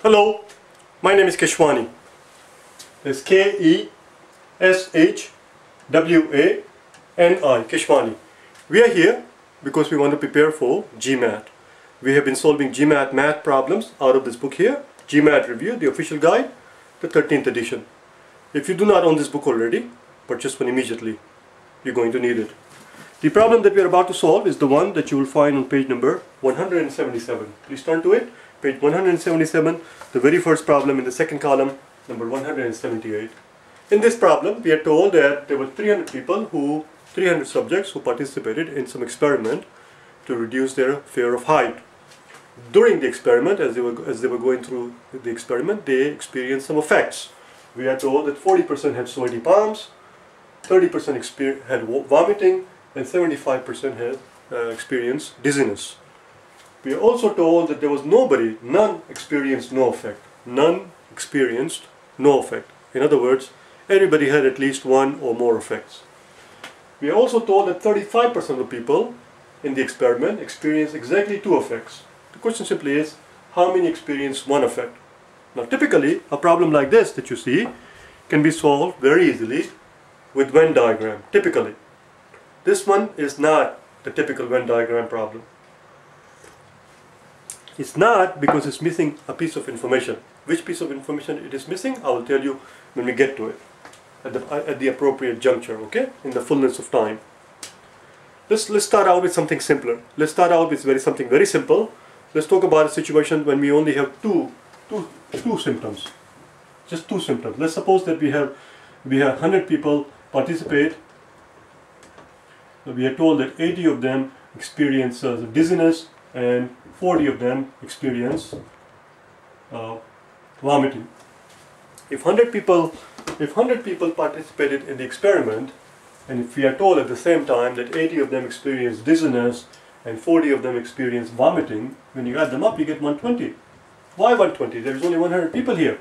Hello, my name is Keshwani. It's Keshwani, Keshwani. We are here because we want to prepare for GMAT. We have been solving GMAT math problems out of this book here, GMAT Review, the official guide, the 13th edition. If you do not own this book already, purchase one immediately. You're going to need it. The problem that we are about to solve is the one that you will find on page number 177. Please turn to it. Page 177, the very first problem in the second column, number 178. In this problem, we are told that there were 300 subjects who participated in some experiment to reduce their fear of height. During the experiment, as they were going through the experiment, they experienced some effects. We are told that 40% had sweaty palms, 30% had vomiting, and 75% had experienced dizziness. We are also told that there was none experienced no effect. None experienced no effect. In other words, everybody had at least one or more effects. We are also told that 35% of the people in the experiment experienced exactly two effects. The question simply is, how many experienced one effect? Now typically, a problem like this that you see can be solved very easily with Venn diagram, typically. This one is not the typical Venn diagram problem. It's not because it's missing a piece of information. Which piece of information it is missing, I will tell you when we get to it, at the appropriate juncture, okay? In the fullness of time. Let's start out with something simpler. Let's start out with something very simple. Let's talk about a situation when we only have two symptoms. Just two symptoms. Let's suppose that we have 100 people participate. We are told that 80 of them experience dizziness and 40 of them experience vomiting. If 100 people participated in the experiment, and if we are told at the same time that 80 of them experience dizziness and 40 of them experience vomiting, when you add them up you get 120. Why 120? There is only 100 people here.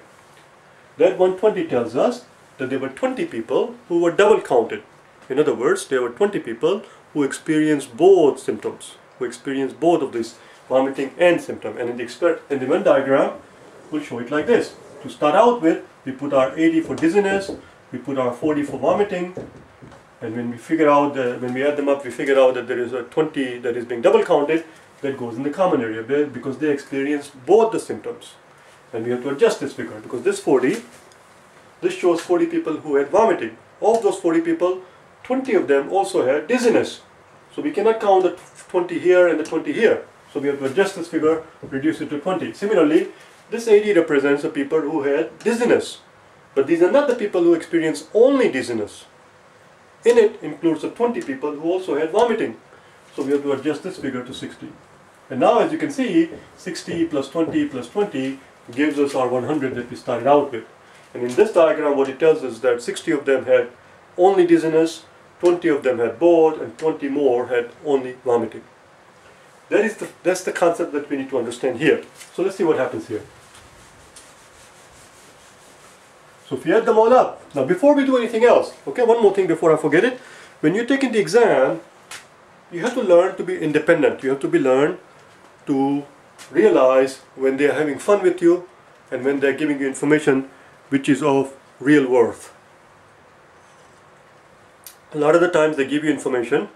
That 120 tells us that there were 20 people who were double counted. In other words, there were 20 people who experienced both symptoms, who experienced both of these vomiting and symptom. And in the Venn diagram, we'll show it like this. To start out with, we put our 80 for dizziness, we put our 40 for vomiting, and when we figure out when we add them up, we figure out that there is a 20 that is being double counted that goes in the common area because they experienced both the symptoms. And we have to adjust this figure because this shows 40 people who had vomiting. Of those 40 people, 20 of them also had dizziness. So we cannot count the 20 here and the 20 here. So we have to adjust this figure, reduce it to 20. Similarly, this 80 represents the people who had dizziness. But these are not the people who experience only dizziness. In it includes the 20 people who also had vomiting. So we have to adjust this figure to 60. And now as you can see, 60 plus 20 plus 20 gives us our 100 that we started out with. And in this diagram what it tells us is that 60 of them had only dizziness, 20 of them had both, and 20 more had only vomiting. That's the concept that we need to understand here. So let's see what happens here. So if you add them all up, now before we do anything else, okay, one more thing before I forget it. When you're taking the exam, you have to learn to be independent. You have to learn to realize when they're having fun with you and when they're giving you information which is of real worth. A lot of the times they give you information,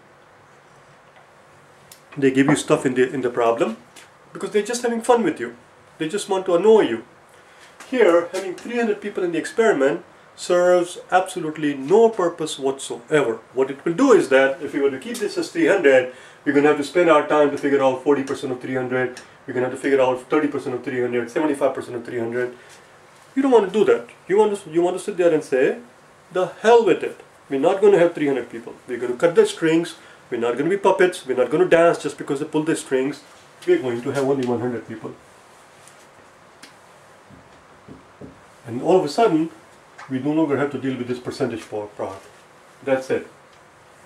they give you stuff in the problem because they're just having fun with you. They just want to annoy you. Here, having 300 people in the experiment serves absolutely no purpose whatsoever. What it will do is that if we were to keep this as 300, we're going to have to spend our time to figure out 40% of 300, we're going to have to figure out 30% of 300, 75% of 300. You don't want to do that. You want to sit there and say, the hell with it. We're not going to have 300 people. We're going to cut the strings. We're not going to be puppets. We're not going to dance just because they pull the strings. We're going to have only 100 people. And all of a sudden, we no longer have to deal with this percentage part. That's it.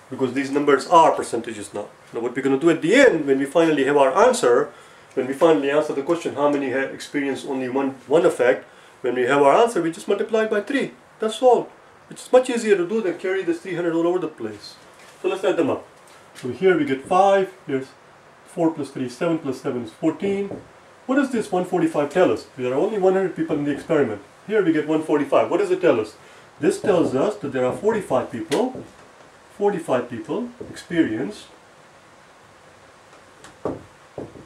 Because these numbers are percentages now. Now what we're going to do at the end, when we finally have our answer, when we finally answer the question, how many have experienced only one effect, when we have our answer, we just multiply it by 3. That's all. It's much easier to do than carry this 300 all over the place. So let's add them up. So here we get 5, here's 4 plus 3 is 7 plus 7 is 14, What does this 145 tell us? There are only 100 people in the experiment. Here we get 145. What does it tell us? This tells us that there are 45 people experience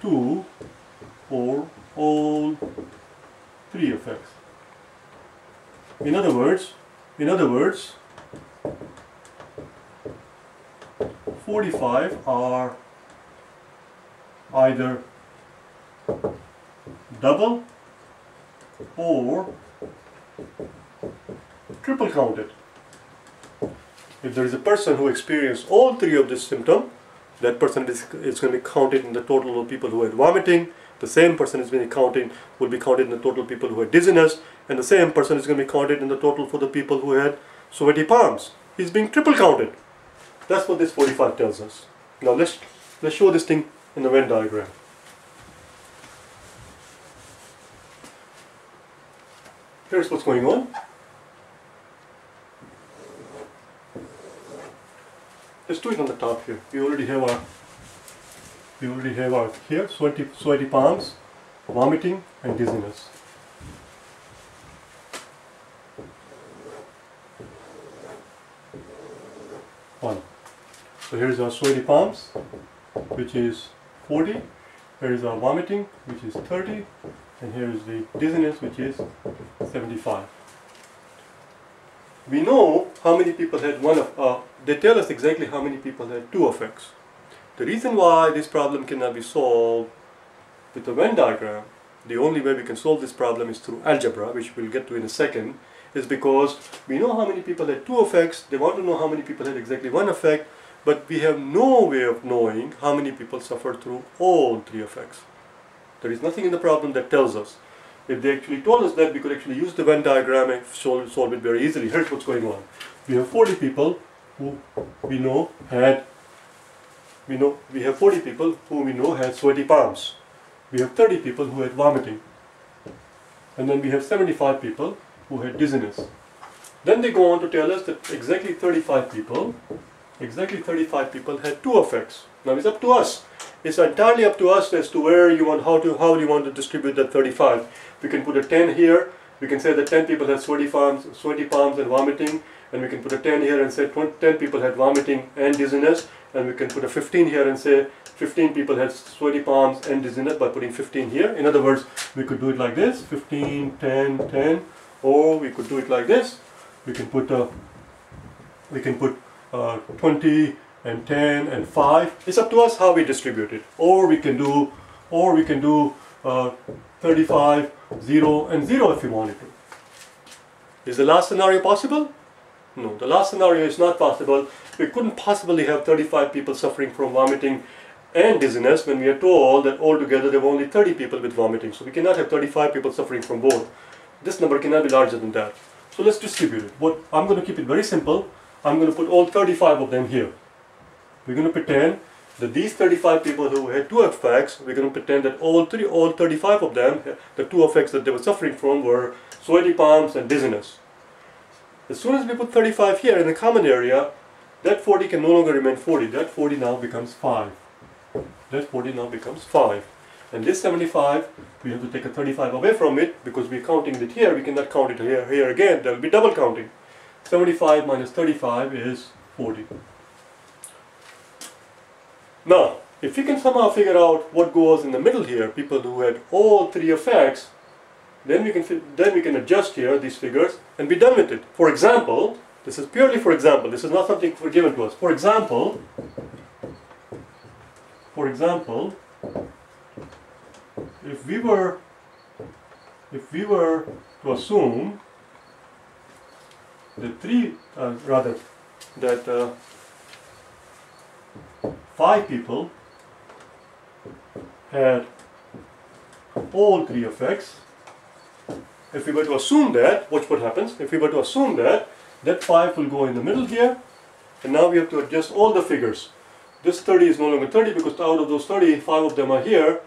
2 or all 3 effects. In other words, 45 are either double or triple counted. If there is a person who experienced all 3 of this symptom, that person is going to be counted in the total of people who had vomiting. The same person will be counted in the total people who had dizziness, and the same person is going to be counted in the total for the people who had sweaty palms. He's being triple counted. That's what this 45 tells us. Now let's show this thing in the Venn diagram. Here's what's going on. Let's do it on the top here. We already have our here sweaty palms, vomiting, and dizziness. One. So here's our sweaty palms, which is 40. Here is our vomiting, which is 30, and here is the dizziness, which is 75. We know how many people had they tell us exactly how many people had 2 effects. The reason why this problem cannot be solved with a Venn diagram, the only way we can solve this problem is through algebra, which we'll get to in a second, is because we know how many people had 2 effects. They want to know how many people had exactly 1 effect, but we have no way of knowing how many people suffered through all 3 effects. There is nothing in the problem that tells us. If they actually told us that, we could actually use the Venn diagram and solve it very easily. Here's what's going on. We have 40 people who we know had sweaty palms. We have 30 people who had vomiting. And then we have 75 people who had dizziness. Then they go on to tell us that exactly 35 people had 2 effects. Now it's up to us. It's entirely up to us as to where you want, how do you want to distribute that 35. We can put a 10 here. We can say that 10 people had sweaty palms and vomiting, and we can put a 10 here and say 10 people had vomiting and dizziness, and we can put a 15 here and say 15 people had sweaty palms and dizziness by putting 15 here. In other words, we could do it like this: 15, 10, 10, or we could do it like this. We can put 20 and 10 and 5. It's up to us how we distribute it. Or we can do 35, 0 and 0 if we wanted to. Is the last scenario possible? No, the last scenario is not possible. We couldn't possibly have 35 people suffering from vomiting and dizziness when we are told that altogether there were only 30 people with vomiting. So we cannot have 35 people suffering from both. This number cannot be larger than that. So let's distribute it. I'm going to keep it very simple. I'm going to put all 35 of them here. We're going to pretend that these 35 people who had 2 effects, we're going to pretend that all 35 of them, the 2 effects that they were suffering from were sweaty palms and dizziness. As soon as we put 35 here in the common area, that 40 can no longer remain 40. That 40 now becomes 5. That 40 now becomes 5. And this 75, we have to take a 35 away from it because we're counting it here. We cannot count it here again. There will be double counting. 75 minus 35 is 40. Now, if we can somehow figure out what goes in the middle here, people who had all 3 effects, then we can adjust here these figures and be done with it. For example, this is purely for example. This is not something given to us. For example, if we were to assume that 5 people had all 3 effects. If we were to assume that, watch what happens. If we were to assume that 5 will go in the middle here, and now we have to adjust all the figures. This 30 is no longer 30 because out of those 30, 5 of them are here,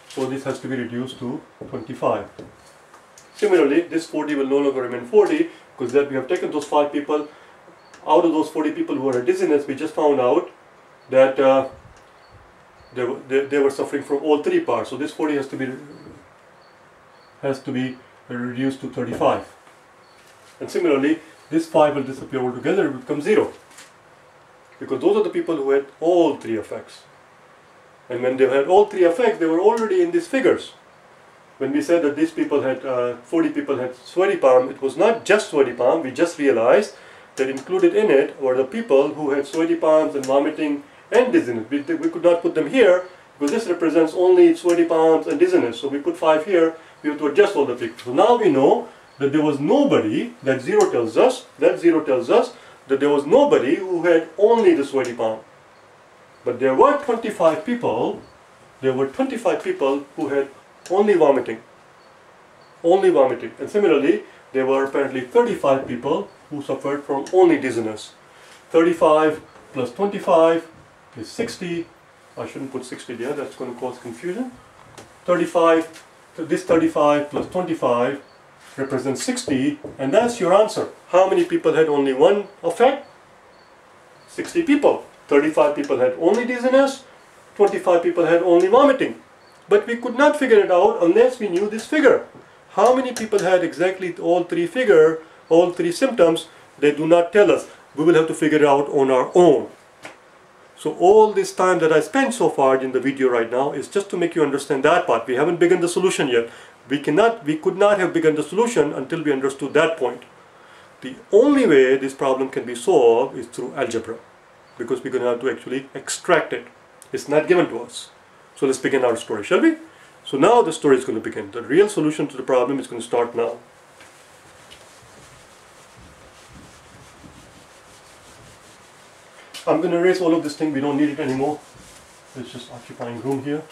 so this has to be reduced to 25. Similarly, this 40 will no longer remain 40 because that we have taken those 5 people. Out of those 40 people who are dizziness, we just found out that they were suffering from all 3 parts. So this 40 has to be has to be reduced to 35. And similarly, this 5 will disappear altogether, it will become 0. Because those are the people who had all 3 of x. And when they had all 3 of x, they were already in these figures. When we said that these people had, 40 people had sweaty palm, it was not just sweaty palm, we just realized that included in it were the people who had sweaty palms and vomiting and dizziness. We could not put them here because this represents only sweaty palms and dizziness. So we put 5 here, we have to adjust all the figures. So now we know that there was nobody, that 0 tells us that there was nobody who had only the sweaty palm. But there were 25 people, who had only vomiting. And similarly, there were apparently 35 people who suffered from only dizziness. 35 plus 25 is 60. I shouldn't put 60 there, that's going to cause confusion. 35, so this 35 plus 25 represents 60, and that's your answer. How many people had only one effect? 60 people. 35 people had only dizziness, 25 people had only vomiting. But we could not figure it out unless we knew this figure. How many people had exactly all 3 symptoms? They do not tell us. We will have to figure it out on our own. So all this time that I spent so far in the video right now is just to make you understand that part. We haven't begun the solution yet. We could not have begun the solution until we understood that point. The only way this problem can be solved is through algebra, because we're going to have to actually extract it. It's not given to us. So let's begin our story, shall we? So now the story is going to begin. The real solution to the problem is going to start now. I'm going to erase all of this thing. We don't need it anymore. It's just occupying room here.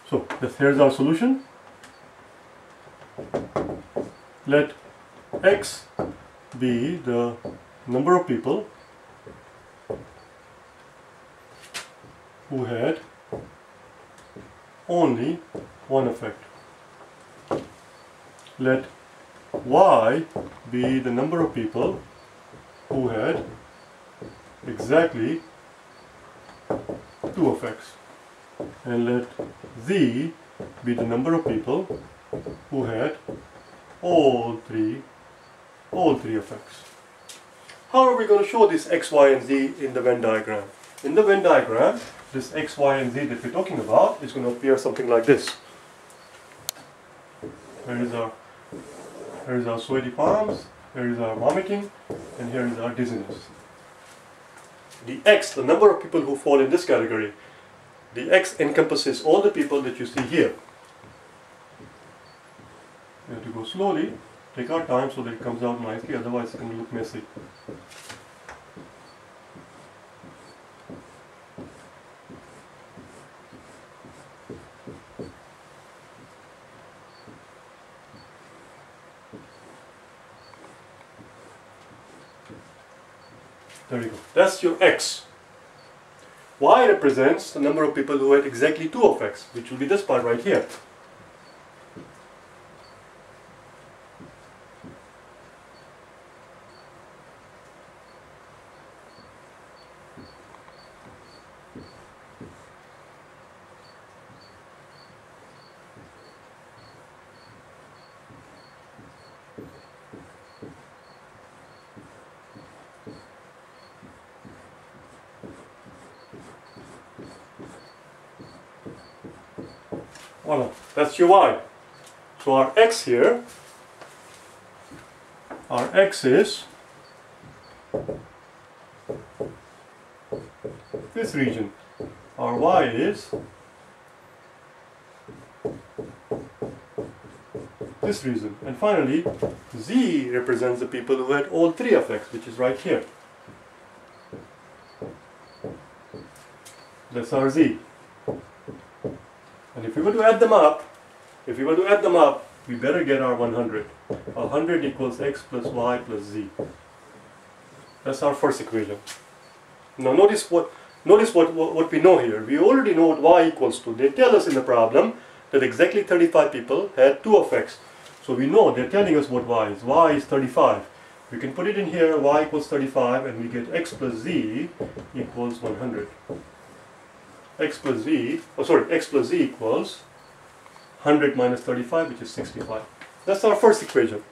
So here's our solution. Let x be the number of people who had only one effect. Let y be the number of people who had exactly 2 effects. And let z be the number of people who had all three effects. How are we going to show this x, y and z in the Venn diagram? In the Venn diagram, this x, y and z that we're talking about is going to appear something like this. Here is our sweaty palms, here is our vomiting, and here is our dizziness. The x, the number of people who fall in this category, the x encompasses all the people that you see here. We have to go slowly, take our time so that it comes out nicely, otherwise it's going to look messy. There you go. That's your x. Y represents the number of people who had exactly 2 effects, which will be this part right here. Voila, that's your y. So our x here, our x is this region. Our y is this region. And finally, z represents the people who had all 3 effects, which is right here. That's our z. And if we were to add them up, we better get our 100. 100 equals x plus y plus z. That's our first equation. Now notice what we know here. We already know what y equals to. They tell us in the problem that exactly 35 people had 2 effects. So we know they're telling us what y is. Y is 35. We can put it in here, y equals 35, and we get x plus z equals 100. X plus z equals 100 minus 35, which is 65. That's our first equation.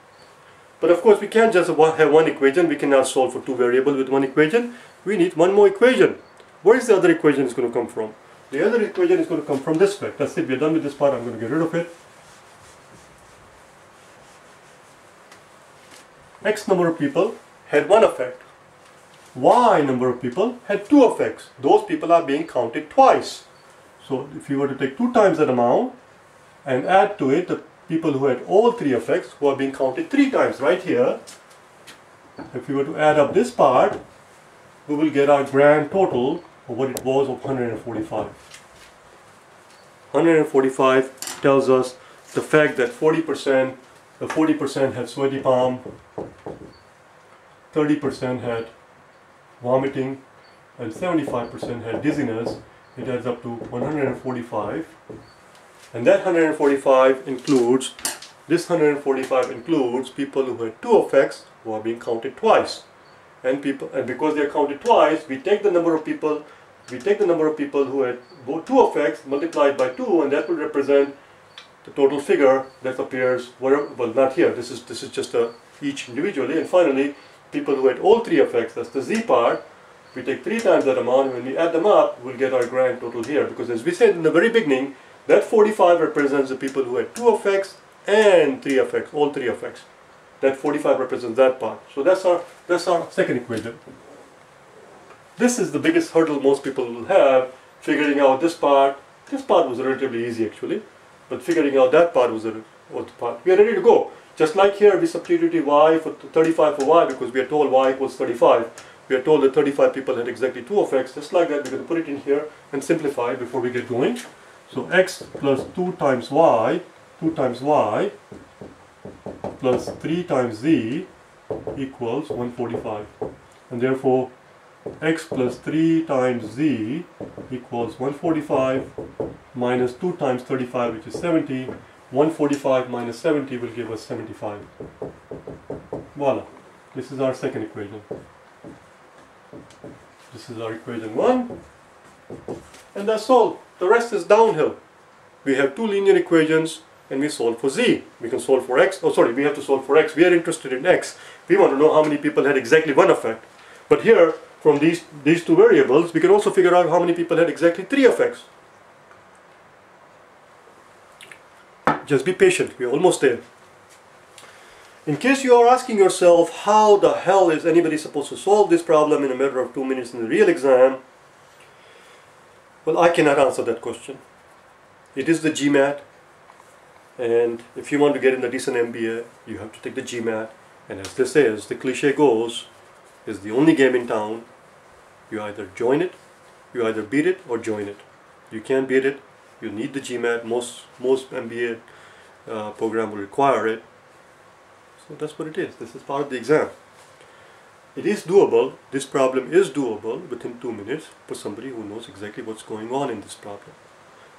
But of course we can't just have one equation. We cannot solve for two variables with one equation. We need one more equation. Where is the other equation is going to come from? The other equation is going to come from this way. That's it. We're done with this part. I'm going to get rid of it. X number of people had one effect. Y number of people had two effects. Those people are being counted twice. So if you were to take 2 times that amount and add to it the people who had all 3 effects, who are being counted 3 times right here, if we were to add up this part, we will get our grand total of what it was of 145. 145 tells us the fact that 40% had sweaty palm, 30% had vomiting, and 75% had dizziness. It adds up to 145. And that 145 includes, this 145 includes people who had 2 effects who are being counted twice. And because they are counted twice, we take the number of people who had both 2 effects multiplied by 2, and that will represent the total figure that appears wherever, well, not here, this is just each individually. And finally, people who had all 3 effects, that's the Z part, we take 3 times that amount, and when we add them up, we'll get our grand total here. Because as we said in the very beginning, that 45 represents the people who had 2 effects and 3 effects, all 3 effects. That 45 represents that part. So that's our second equation. This is the biggest hurdle most people will have, figuring out this part. This part was relatively easy actually, but figuring out that part was the part. We are ready to go. Just like here, we substituted y for 35 for y because we are told y equals 35. We are told that 35 people had exactly 2 effects. Just like that, we're going to put it in here and simplify before we get going. So x plus 2 times y plus 3 times z equals 145. And therefore, x plus 3 times z equals 145 minus 2 times 35, which is 70. 145 minus 70 will give us 75. Voila. This is our second equation. This is our equation 1. And that's all. The rest is downhill. We have 2 linear equations and we solve for z. We can solve for x. Oh, sorry, we have to solve for x. We are interested in x. We want to know how many people had exactly 1 effect. But here, from these 2 variables, we can also figure out how many people had exactly 3 effects. Just be patient. We're almost there. In case you are asking yourself, how the hell is anybody supposed to solve this problem in a matter of 2 minutes in the real exam? Well, I cannot answer that question. It is the GMAT, and if you want to get in the decent MBA, you have to take the GMAT. And as they say, as the cliche goes, it's the only game in town. You either join it, you either beat it or join it. You can't beat it. You need the GMAT. Most MBA program will require it. So that's what it is. This is part of the exam. It is doable. This problem is doable within 2 minutes for somebody who knows exactly what's going on in this problem.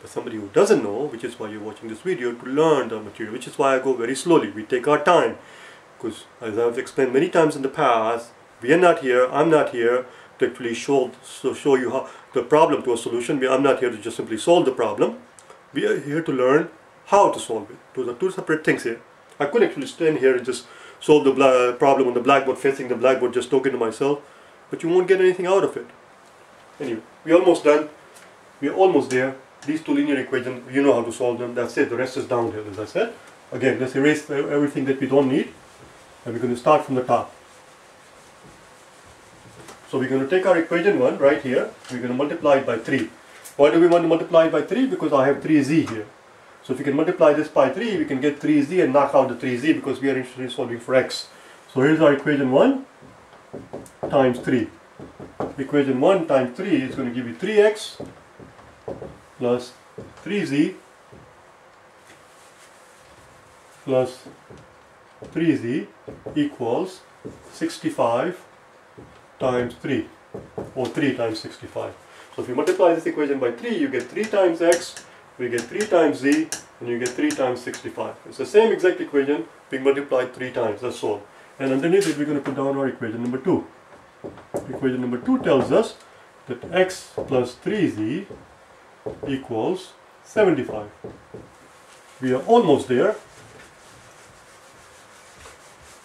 But somebody who doesn't know, which is why you're watching this video, to learn the material, which is why I go very slowly. We take our time. Because as I've explained many times in the past, we are not here, I'm not here to actually show you how the problem to a solution. I'm not here to just simply solve the problem. We are here to learn how to solve it. Those are 2 separate things here. I could actually stand here and just solve the problem on the blackboard, facing the blackboard, just talking to myself, but you won't get anything out of it. Anyway, we're almost done. We're almost there. These 2 linear equations, you know how to solve them. That's it. The rest is downhill, as I said. Again, let's erase everything that we don't need, and we're going to start from the top. So we're going to take our equation 1 right here. We're going to multiply it by 3. Why do we want to multiply it by 3? Because I have 3z here. So if we can multiply this by 3, we can get 3z and knock out the 3z because we are interested in solving for x. So here's our equation 1 times 3. Equation 1 times 3 is going to give you 3x plus 3z plus 3z equals 65 times 3, or 3 times 65. So if you multiply this equation by 3, you get 3 times x, we get 3 times z, and you get 3 times 65. It's the same exact equation being multiplied 3 times, that's all. And underneath it, we're going to put down our equation number 2. Equation number 2 tells us that x plus 3z equals 75. We are almost there.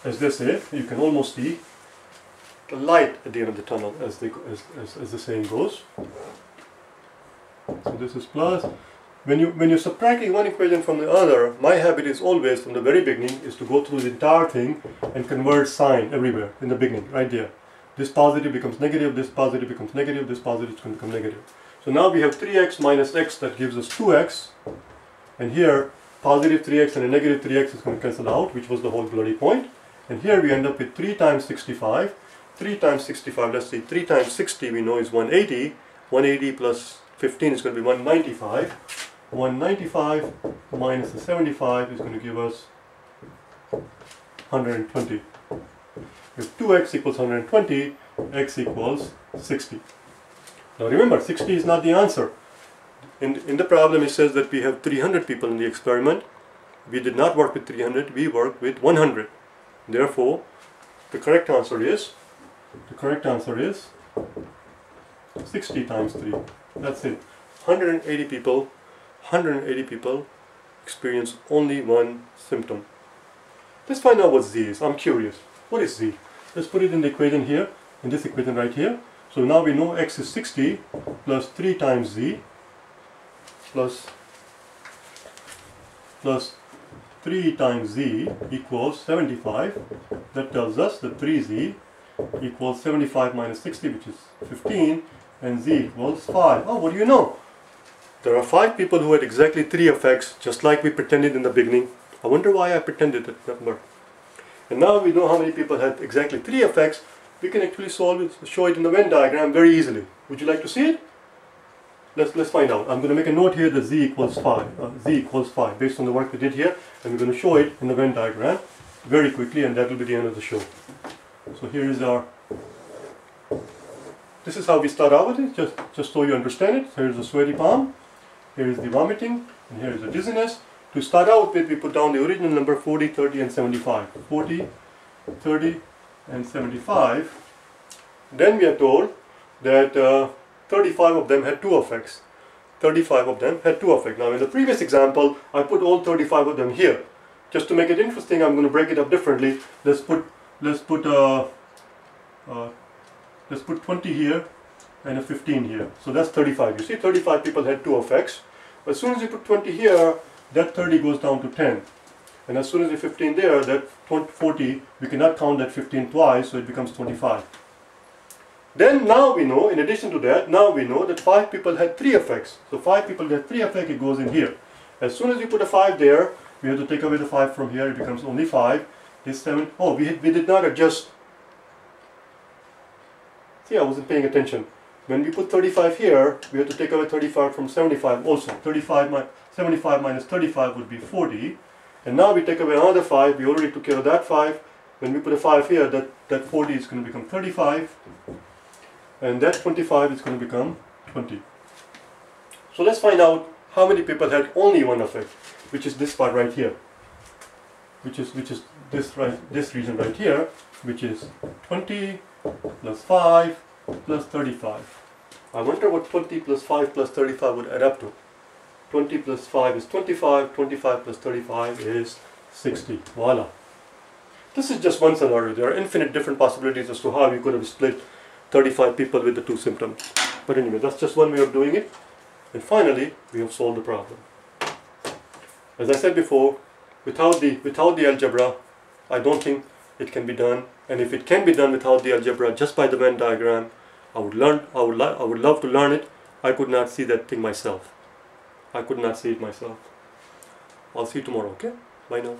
as they say, you can almost see the light at the end of the tunnel, as the saying goes. So this is plus. When you're subtracting one equation from the other, my habit is always from the very beginning is to go through the entire thing and convert sign everywhere in the beginning, right there. This positive becomes negative, this positive becomes negative, this positive is going to become negative. So now we have 3x minus x, that gives us 2x, and here positive 3x and a negative 3x is going to cancel out, which was the whole bloody point. And here we end up with 3 times 65. 3 times 65, let's see, 3 times 60 we know is 180. 180 plus 15 is going to be 195. 195 minus the 75 is going to give us 120. If 2x equals 120, x equals 60. Now remember, 60 is not the answer. In the problem it says that we have 300 people in the experiment. We did not work with 300, we worked with 100. Therefore, the correct answer is 60 times 3. That's it. 180 people experience only one symptom. Let's find out what z is. I'm curious. What is z? Let's put it in the equation here, in this equation right here. So now we know x is 60 plus 3 times z plus 3 times z equals 75. That tells us that 3z equals 75 minus 60, which is 15, and z equals 5. Oh, what do you know? There are 5 people who had exactly 3 of x, just like we pretended in the beginning. I wonder why I pretended that number. And now we know how many people had exactly 3 of x. We can actually solve it, show it in the Venn diagram very easily. Would you like to see it? Let's find out. I'm going to make a note here that z equals 5. Z equals 5 based on the work we did here, and we're going to show it in the Venn diagram very quickly, and that will be the end of the show. So here is our. This is how we start out with it, just so you understand it. Here is the sweaty palm, here is the vomiting, and here is the dizziness. To start out with, we put down the original number 40, 30, and 75. 40, 30, and 75. Then we are told that 35 of them had 2 of x. 35 of them had 2 of x. Now in the previous example, I put all 35 of them here. Just to make it interesting, I'm going to break it up differently. Let's put 20 here and a 15 here. So that's 35. You see, 35 people had 2 of x. But as soon as you put 20 here, that 30 goes down to 10. And as soon as you 15 there, that 40, we cannot count that 15 twice, so it becomes 25. Then now we know, in addition to that, now we know that 5 people had 3 of x. So 5 people had 3 of x, it goes in here. As soon as you put a 5 there, we have to take away the 5 from here, it becomes only 5. This 7, oh, we did not adjust. See, I wasn't paying attention. When we put 35 here, we have to take away 35 from 75 also. 75 minus 35 would be 40. And now we take away another 5, we already took care of that 5. When we put a 5 here, that 40 is going to become 35. And that 25 is going to become 20. So let's find out how many people had only one of it, which is this part right here. Which is this region right here, which is 20 plus 5 plus 35. I wonder what 20 plus 5 plus 35 would add up to. 20 plus 5 is 25, 25 plus 35 is 60. Voila. This is just one scenario. There are infinite different possibilities as to how we could have split 35 people with the 2 symptoms. But anyway, that's just one way of doing it. And finally, we have solved the problem. As I said before, without the algebra, I don't think it can be done. And if it can be done without the algebra, just by the Venn diagram, I would love to learn it. I could not see that thing myself. I could not see it myself. I'll see you tomorrow, okay? Bye now.